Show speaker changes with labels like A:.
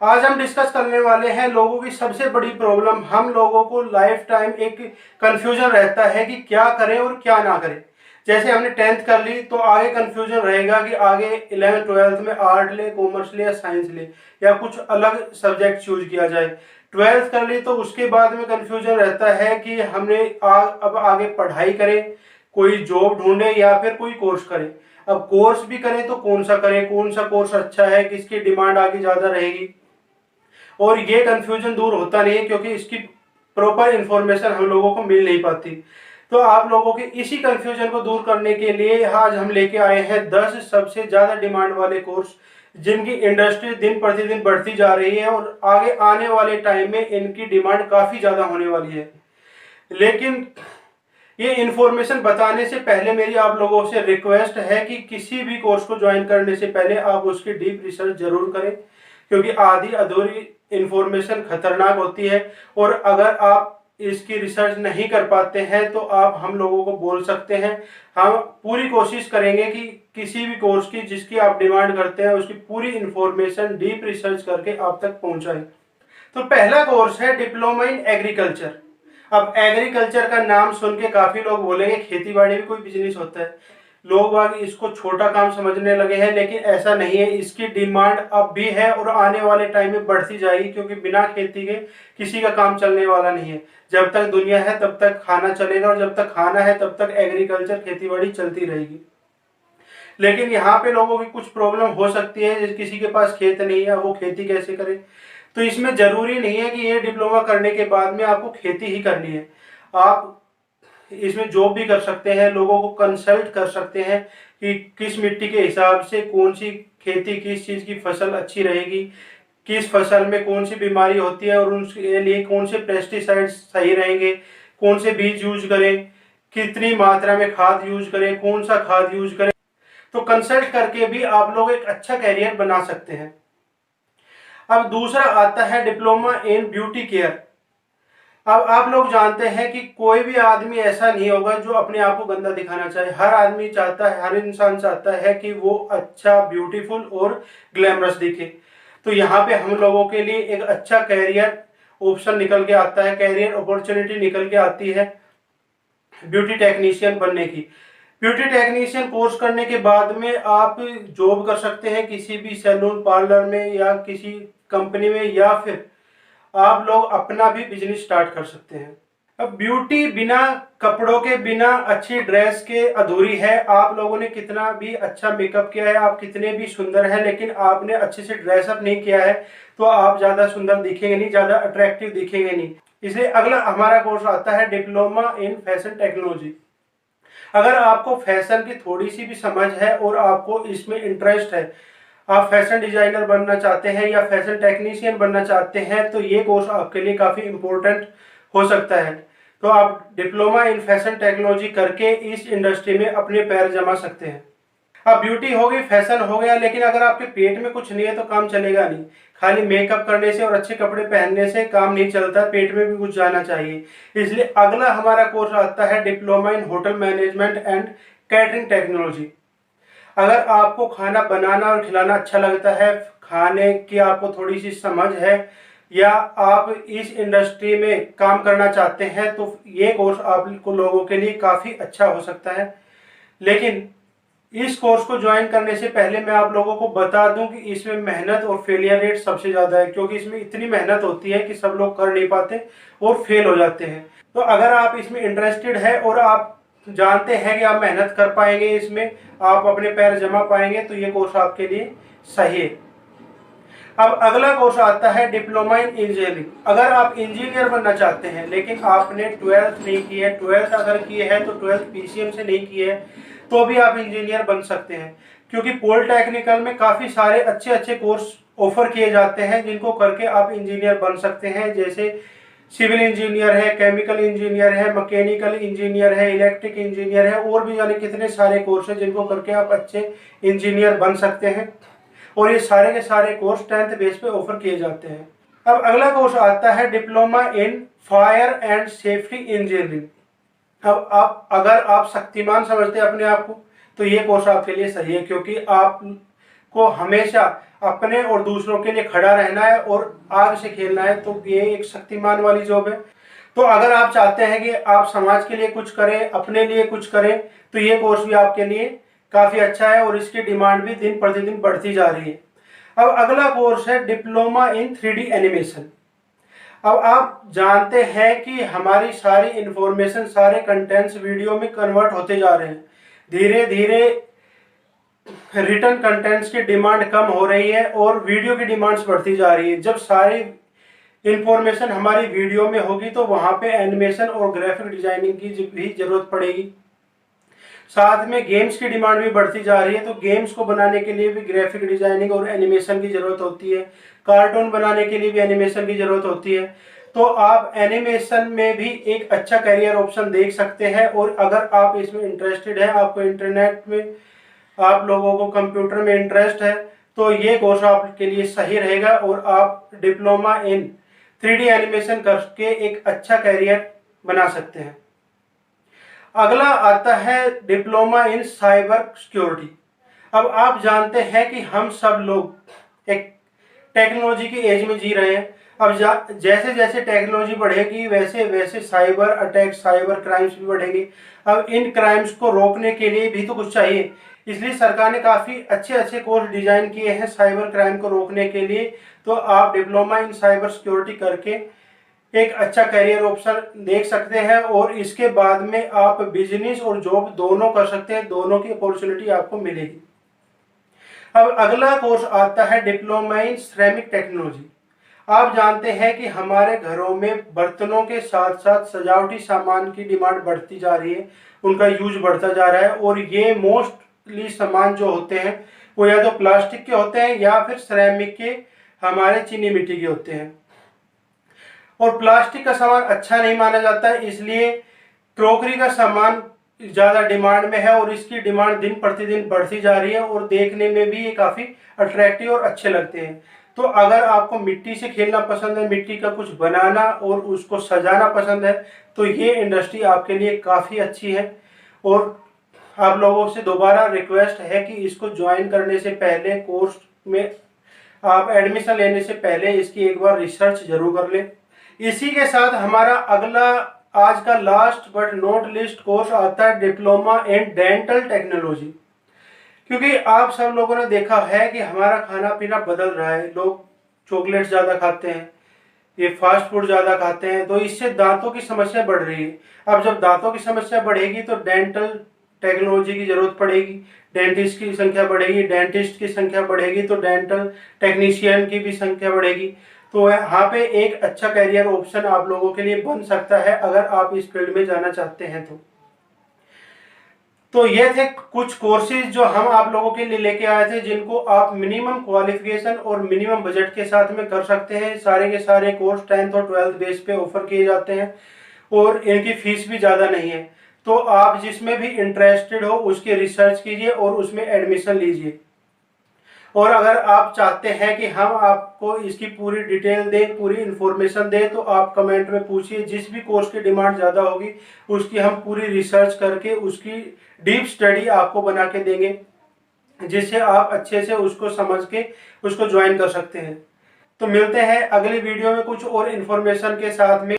A: आज हम डिस्कस करने वाले हैं लोगों की सबसे बड़ी प्रॉब्लम। हम लोगों को लाइफ टाइम एक कंफ्यूजन रहता है कि क्या करें और क्या ना करें। जैसे हमने 10th कर ली तो आगे कंफ्यूजन रहेगा कि आगे 11th 12th में आर्ट ले, कॉमर्स ले या साइंस ले, या कुछ अलग सब्जेक्ट चूज किया जाए। 12th कर ली तो उसके बाद में कंफ्यूजन रहता है कि हमने अब आगे पढ़ाई करें, कोई जॉब ढूंढे या फिर कोई कोर्स करें। अब कोर्स भी करें तो कौन सा करें, कौन सा कोर्स अच्छा है, किसकी डिमांड आगे ज़्यादा रहेगी। और ये कंफ्यूजन दूर होता नहीं है क्योंकि इसकी प्रॉपर इंफॉर्मेशन हम लोगों को मिल नहीं पाती। तो आप लोगों के इसी कंफ्यूजन को दूर करने के लिए आज हम लेके आए हैं 10 सबसे ज़्यादा डिमांड वाले कोर्स, जिनकी इंडस्ट्री दिन प्रतिदिन बढ़ती जा रही है और आगे आने वाले टाइम में इनकी डिमांड काफ़ी ज़्यादा होने वाली है। लेकिन ये इन्फॉर्मेशन बताने से पहले मेरी आप लोगों से रिक्वेस्ट है कि किसी भी कोर्स को ज्वाइन करने से पहले आप उसकी डीप रिसर्च जरूर करें, क्योंकि आधी अधूरी इन्फॉर्मेशन खतरनाक होती है। और अगर आप इसकी रिसर्च नहीं कर पाते हैं तो आप हम लोगों को बोल सकते हैं। हम पूरी कोशिश करेंगे कि किसी भी कोर्स की जिसकी आप डिमांड करते हैं उसकी पूरी इन्फॉर्मेशन डीप रिसर्च करके आप तक पहुंचाएं। तो पहला कोर्स है डिप्लोमा इन एग्रीकल्चर। अब एग्रीकल्चर का नाम सुन के काफी लोग बोलेंगे खेती बाड़ी भी कोई बिजनेस होता है। लोग बाग इसको छोटा काम समझने लगे हैं, लेकिन ऐसा नहीं है। इसकी डिमांड अब भी है और आने वाले टाइम में बढ़ती जाएगी, क्योंकि बिना खेती के किसी का काम चलने वाला नहीं है। जब तक दुनिया है तब तक खाना चलेगा, और जब तक खाना है तब तक एग्रीकल्चर खेती बाड़ी चलती रहेगी। लेकिन यहाँ पे लोगों की कुछ प्रॉब्लम हो सकती है, जैसे किसी के पास खेत नहीं है, वो खेती कैसे करे। तो इसमें जरूरी नहीं है कि ये डिप्लोमा करने के बाद में आपको खेती ही करनी है। आप इसमें जॉब भी कर सकते हैं, लोगों को कंसल्ट कर सकते हैं कि किस मिट्टी के हिसाब से कौन सी खेती, किस चीज़ की फसल अच्छी रहेगी, किस फसल में कौन सी बीमारी होती है और उसके लिए कौन से पेस्टिसाइड्स सही रहेंगे, कौन से बीज यूज करें, कितनी मात्रा में खाद यूज करें, कौन सा खाद यूज करें। तो कंसल्ट करके भी आप लोग एक अच्छा कैरियर बना सकते हैं। अब दूसरा आता है डिप्लोमा इन ब्यूटी केयर। अब आप लोग जानते हैं कि कोई भी आदमी ऐसा नहीं होगा जो अपने आप को गंदा दिखाना चाहे। हर आदमी चाहता है, हर इंसान चाहता है कि वो अच्छा, ब्यूटीफुल और ग्लैमरस दिखे। तो यहाँ पे हम लोगों के लिए एक अच्छा कैरियर ऑप्शन निकल के आता है, कैरियर अपॉर्चुनिटी निकल के आती है ब्यूटी टेक्नीशियन बनने की। ब्यूटी टेक्नीशियन कोर्स करने के बाद में आप जॉब कर सकते हैं किसी भी सैलून पार्लर में या किसी कंपनी में, या फिर आप लोग अपना भी बिजनेस स्टार्ट कर सकते हैं। अब ब्यूटी बिना कपड़ों के, बिना अच्छी ड्रेस के अधूरी है। आप लोगों ने कितना भी अच्छा मेकअप किया है, आप कितने भी सुंदर हैं, लेकिन आपने अच्छे से ड्रेसअप नहीं किया है तो आप ज़्यादा सुंदर दिखेंगे नहीं, ज़्यादा अट्रैक्टिव दिखेंगे नहीं। इसलिए अगला हमारा कोर्स आता है डिप्लोमा इन फैशन टेक्नोलॉजी। अगर आपको फैशन की थोड़ी सी भी समझ है और आपको इसमें इंटरेस्ट है, आप फैशन डिजाइनर बनना चाहते हैं या फैशन टेक्नीशियन बनना चाहते हैं, तो ये कोर्स आपके लिए काफ़ी इम्पोर्टेंट हो सकता है। तो आप डिप्लोमा इन फैशन टेक्नोलॉजी करके इस इंडस्ट्री में अपने पैर जमा सकते हैं। अब ब्यूटी हो गई, फैशन हो गया, लेकिन अगर आपके पेट में कुछ नहीं है तो काम चलेगा नहीं। खाली मेकअप करने से और अच्छे कपड़े पहनने से काम नहीं चलता, पेट में भी कुछ जाना चाहिए। इसलिए अगला हमारा कोर्स आता है diploma in hotel management and catering technology. अगर आपको खाना बनाना और खिलाना अच्छा लगता है, खाने की आपको थोड़ी सी समझ है, या आप इस इंडस्ट्री में काम करना चाहते हैं, तो ये कोर्स आपको लोगों के लिए काफ़ी अच्छा हो सकता है। लेकिन इस कोर्स को ज्वाइन करने से पहले मैं आप लोगों को बता दूं कि इसमें मेहनत और फेलियर रेट सबसे ज़्यादा है, क्योंकि इसमें इतनी मेहनत होती है कि सब लोग कर नहीं पाते और फेल हो जाते हैं। तो अगर आप इसमें इंटरेस्टेड है और आप जानते हैं कि आप मेहनत कर पाएंगे, इसमें आप अपने पैर जमा पाएंगे, तो ये कोर्स आपके लिए सही है। अब अगला कोर्स आता है डिप्लोमा इन इंजीनियरिंग। अगर आप इंजीनियर बनना चाहते हैं लेकिन आपने 12th नहीं की है, 12th अगर की है तो 12th पीसीएम से नहीं की है, तो भी आप इंजीनियर बन सकते हैं। क्योंकि पॉलिटेक्निकल में काफ़ी सारे अच्छे अच्छे कोर्स ऑफर किए जाते हैं जिनको करके आप इंजीनियर बन सकते हैं। जैसे सिविल इंजीनियर है, केमिकल इंजीनियर है, मैकेनिकल इंजीनियर है, इलेक्ट्रिक इंजीनियर है, और भी जाने कितने सारे कोर्स हैं जिनको करके आप अच्छे इंजीनियर बन सकते हैं। और ये सारे के सारे कोर्स 10th बेस पे ऑफर किए जाते हैं। अब अगला कोर्स आता है diploma in fire and safety engineering. अब आप अगर आप शक्तिमान समझते हैं अपने आप को, तो ये कोर्स आपके लिए सही है, क्योंकि आप को हमेशा अपने और दूसरों के लिए खड़ा रहना है और आग से खेलना है, तो ये एक शक्तिमान वाली जॉब है। तो अगर आप चाहते हैं कि आप समाज के लिए कुछ करें, अपने लिए कुछ करें, तो ये कोर्स भी आपके लिए काफ़ी अच्छा है और इसकी डिमांड भी दिन प्रतिदिन बढ़ती जा रही है। अब अगला कोर्स है डिप्लोमा इन 3D एनिमेशन। अब आप जानते हैं कि हमारी सारी इंफॉर्मेशन, सारे कंटेंट्स वीडियो में कन्वर्ट होते जा रहे हैं। धीरे धीरे रिटर्न कंटेंट्स की डिमांड कम हो रही है और वीडियो की डिमांड्स बढ़ती जा रही है। जब सारी इंफॉर्मेशन हमारी वीडियो में होगी तो वहाँ पे एनिमेशन और ग्राफिक डिजाइनिंग की भी जरूरत पड़ेगी। साथ में गेम्स की डिमांड भी बढ़ती जा रही है, तो गेम्स को बनाने के लिए भी ग्राफिक डिजाइनिंग और एनिमेशन की जरूरत होती है। कार्टून बनाने के लिए भी एनिमेशन की जरूरत होती है। तो आप एनिमेशन में भी एक अच्छा करियर ऑप्शन देख सकते हैं। और अगर आप इसमें इंटरेस्टेड हैं, आपको इंटरनेट में, आप लोगों को कंप्यूटर में इंटरेस्ट है, तो ये कोर्स आपके लिए सही रहेगा और आप डिप्लोमा इन 3D एनिमेशन करके एक अच्छा करियर बना सकते हैं। अगला आता है डिप्लोमा इन साइबर सिक्योरिटी। अब आप जानते हैं कि हम सब लोग एक टेक्नोलॉजी की एज में जी रहे हैं। अब जैसे जैसे टेक्नोलॉजी बढ़ेगी वैसे वैसे साइबर अटैक, साइबर क्राइम्स भी बढ़ेंगे। अब इन क्राइम्स को रोकने के लिए भी तो कुछ चाहिए, इसलिए सरकार ने काफ़ी अच्छे अच्छे कोर्स डिजाइन किए हैं साइबर क्राइम को रोकने के लिए। तो आप डिप्लोमा इन साइबर सिक्योरिटी करके एक अच्छा करियर ऑप्शन देख सकते हैं और इसके बाद में आप बिजनेस और जॉब दोनों कर सकते हैं, दोनों की अपॉर्चुनिटी आपको मिलेगी। अब अगला कोर्स आता है डिप्लोमा इन सिरेमिक टेक्नोलॉजी। आप जानते हैं कि हमारे घरों में बर्तनों के साथ साथ सजावटी सामान की डिमांड बढ़ती जा रही है, उनका यूज बढ़ता जा रहा है। और ये मोस्टली सामान जो होते हैं वो या तो प्लास्टिक के होते हैं या फिर सिरेमिक के, हमारे चीनी मिट्टी के होते हैं। और प्लास्टिक का सामान अच्छा नहीं माना जाता है, इसलिए क्रॉकरी का सामान ज़्यादा डिमांड में है और इसकी डिमांड दिन प्रतिदिन बढ़ती जा रही है और देखने में भी ये काफ़ी अट्रैक्टिव और अच्छे लगते हैं। तो अगर आपको मिट्टी से खेलना पसंद है, मिट्टी का कुछ बनाना और उसको सजाना पसंद है, तो ये इंडस्ट्री आपके लिए काफ़ी अच्छी है। और आप लोगों से दोबारा रिक्वेस्ट है कि इसको ज्वाइन करने से पहले, कोर्स में आप एडमिशन लेने से पहले इसकी एक बार रिसर्च जरूर कर लें। इसी के साथ हमारा अगला, आज का last but not list course आता है डिप्लोमा इन डेंटल टेक्नोलॉजी। क्योंकि आप सब लोगों ने देखा है कि हमारा खाना पीना बदल रहा है, लोग चॉकलेट ज़्यादा खाते हैं, ये फास्ट फूड ज़्यादा खाते हैं, तो इससे दांतों की समस्या बढ़ रही है। अब जब दांतों की समस्या बढ़ेगी तो डेंटल टेक्नोलॉजी की ज़रूरत पड़ेगी, डेंटिस्ट की संख्या बढ़ेगी, डेंटिस्ट की संख्या बढ़ेगी तो डेंटल टेक्नीशियन की भी संख्या बढ़ेगी। तो यहाँ पे एक अच्छा करियर ऑप्शन आप लोगों के लिए बन सकता है अगर आप इस फील्ड में जाना चाहते हैं तो ये थे कुछ कोर्सेज जो हम आप लोगों के लिए लेके आए थे, जिनको आप मिनिमम क्वालिफिकेशन और मिनिमम बजट के साथ में कर सकते हैं। सारे के सारे कोर्स 10th और 12th बेस पे ऑफर किए जाते हैं और इनकी फीस भी ज़्यादा नहीं है। तो आप जिसमें भी इंटरेस्टेड हो उसकी रिसर्च कीजिए और उसमें एडमिशन लीजिए। और अगर आप चाहते हैं कि हम आपको इसकी पूरी डिटेल दें, पूरी इन्फॉर्मेशन दें, तो आप कमेंट में पूछिए। जिस भी कोर्स की डिमांड ज़्यादा होगी उसकी हम पूरी रिसर्च करके उसकी डीप स्टडी आपको बना के देंगे, जिससे आप अच्छे से उसको समझ के उसको ज्वाइन कर सकते हैं। तो मिलते हैं अगली वीडियो में कुछ और इन्फॉर्मेशन के साथ में।